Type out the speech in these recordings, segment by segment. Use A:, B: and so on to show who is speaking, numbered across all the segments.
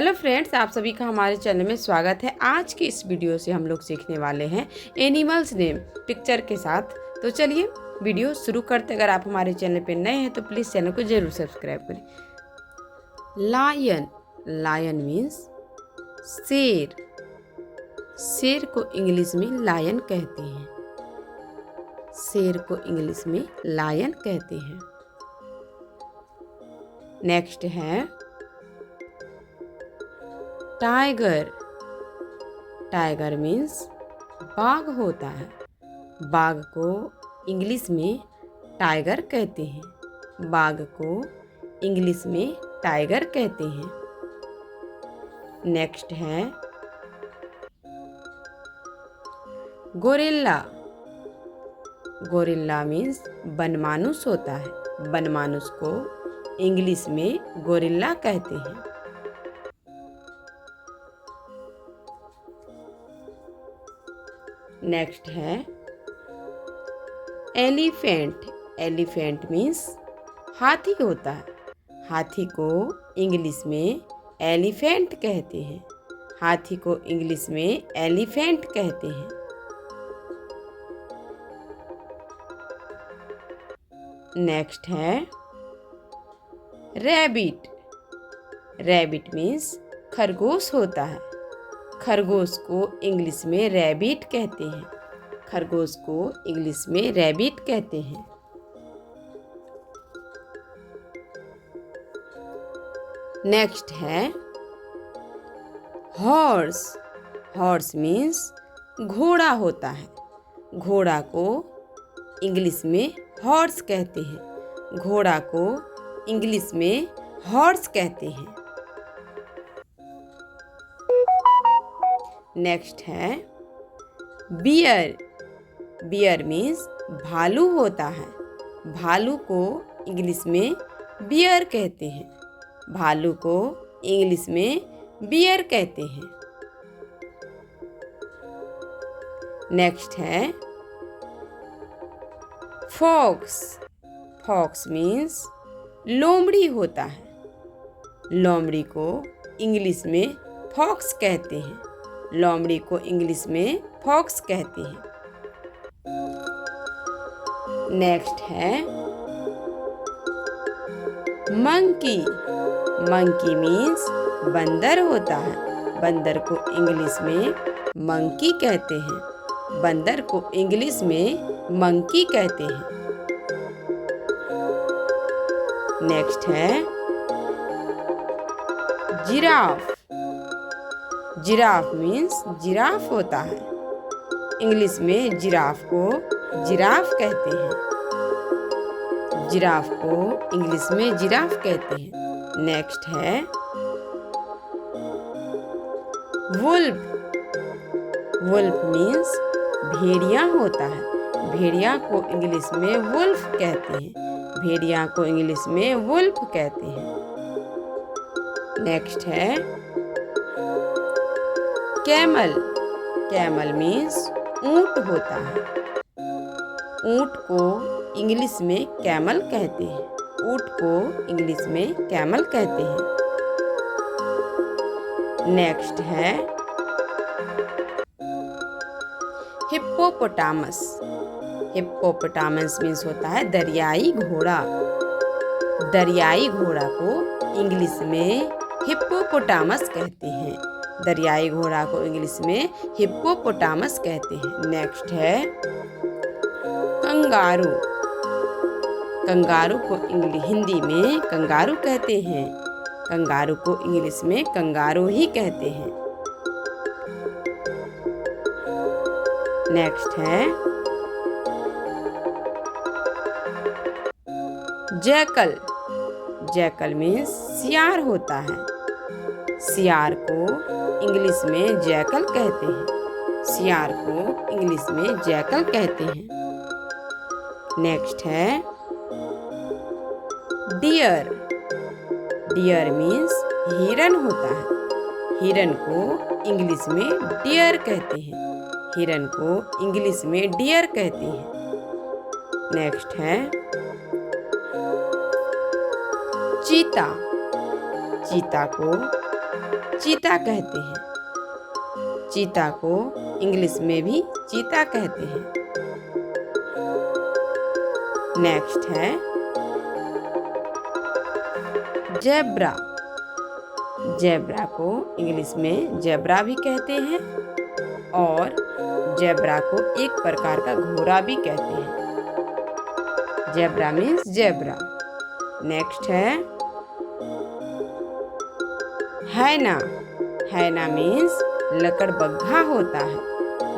A: Hello friends, आप सभी का हमारे चैनल में स्वागत है। आज की इस वीडियो से हम लोग सीखने वाले हैं एनिमल्स नेम पिक्चर के साथ। तो चलिए वीडियो शुरू करते। अगर आप हमारे चैनल पे नए हैं तो प्लीज़ चैनल को जरूर सब्सक्राइब करें। लायन, लायन मीन्स शेर। शेर को इंग्लिश में लायन कहते हैं। शेर को इंग्लिश में लायन कहते हैं। नेक्स्ट है टाइगर। टाइगर मीन्स बाघ होता है। बाघ को इंग्लिश में टाइगर कहते हैं। बाघ को इंग्लिश में टाइगर कहते हैं। नेक्स्ट है गोरिल्ला। गोरिल्ला मीन्स बनमानुष होता है। बनमानुष को इंग्लिश में गोरिल्ला कहते हैं। नेक्स्ट है एलिफेंट। एलिफेंट मीन्स हाथी होता है। हाथी को इंग्लिश में एलिफेंट कहते हैं। हाथी को इंग्लिश में एलिफेंट कहते हैं। नेक्स्ट है रैबिट। रैबिट मीन्स खरगोश होता है। खरगोश को इंग्लिश में रैबिट कहते हैं। खरगोश को इंग्लिश में रैबिट कहते हैं। नेक्स्ट है हॉर्स। हॉर्स मीन्स घोड़ा होता है। घोड़ा को इंग्लिश में हॉर्स कहते हैं। घोड़ा को इंग्लिश में हॉर्स कहते हैं। नेक्स्ट है बियर। बियर मीन्स भालू होता है। भालू को इंग्लिश में बियर कहते हैं। भालू को इंग्लिश में बियर कहते हैं। नेक्स्ट है फॉक्स। फॉक्स मीन्स लोमड़ी होता है। लोमड़ी को इंग्लिश में फॉक्स कहते हैं। लोमड़ी को इंग्लिश में फॉक्स कहते हैं। नेक्स्ट है मंकी। मंकी मीन्स बंदर होता है। बंदर को इंग्लिश में मंकी कहते हैं। बंदर को इंग्लिश में मंकी कहते हैं। नेक्स्ट है जिराफ। जिराफ मीन्स जिराफ होता है। इंग्लिश में जिराफ को जिराफ कहते हैं। जिराफ को इंग्लिश में जिराफ कहते हैं। नेक्स्ट है वुल्फ। वुल्फ मीन्स भेड़िया होता है। भेड़िया को इंग्लिश में वुल्फ कहते हैं। भेड़िया को इंग्लिश में वुल्फ कहते हैं। नेक्स्ट है कैमल। कैमल मीन्स ऊंट होता है। ऊंट को इंग्लिश में कैमल कहते हैं। ऊंट को इंग्लिश में कैमल कहते हैं। नेक्स्ट है हिप्पोपोटामस। हिप्पोपोटामस मीन्स होता है दरियाई घोड़ा। दरियाई घोड़ा को इंग्लिश में हिप्पोपोटामस कहते हैं। दरियाई घोड़ा को इंग्लिश में हिप्पोपोटामस कहते हैं। नेक्स्ट है कंगारू। कंगारू को हिंदी में कंगारू कहते हैं। कंगारू को इंग्लिश में कंगारू ही कहते हैं। नेक्स्ट है जैकल। जैकल मीन्स सियार होता है। सियार को इंग्लिश में जैकल कहते हैं। सियार को इंग्लिश में जैकल कहते हैं। नेक्स्ट है डियर। डियर मीन्स हिरन होता है। हिरन को इंग्लिश में डियर कहते हैं। हिरन को इंग्लिश में डियर कहते हैं। नेक्स्ट है चीता। चीता को चीता कहते हैं। चीता को इंग्लिश में भी चीता कहते हैं। नेक्स्ट है जेब्रा। जेब्रा को इंग्लिश में जेब्रा भी कहते हैं और जेब्रा को एक प्रकार का घोड़ा भी कहते हैं। Zebra means zebra. नेक्स्ट है हैना। हैना मीन्स लकड़बग्घा होता है।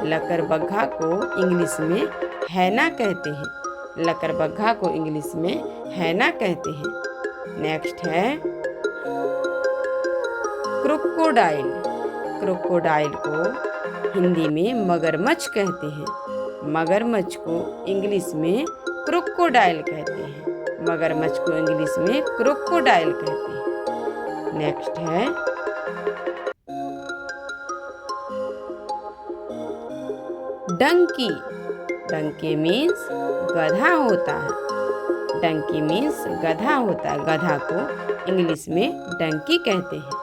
A: लकड़बग्घा को इंग्लिश में हैना कहते हैं। लकड़बग्घा को इंग्लिश में हैना कहते हैं। नेक्स्ट है क्रोकोडाइल। क्रोकोडाइल को हिंदी में मगरमच्छ कहते हैं। मगरमच्छ को इंग्लिश में क्रोकोडाइल कहते हैं। मगरमच्छ को इंग्लिश में क्रोकोडाइल कहते हैं। नेक्स्ट है डंकी। डंकी मीन्स गधा होता है। डंकी मीन्स गधा होता है। गधा को इंग्लिश में डंकी कहते हैं।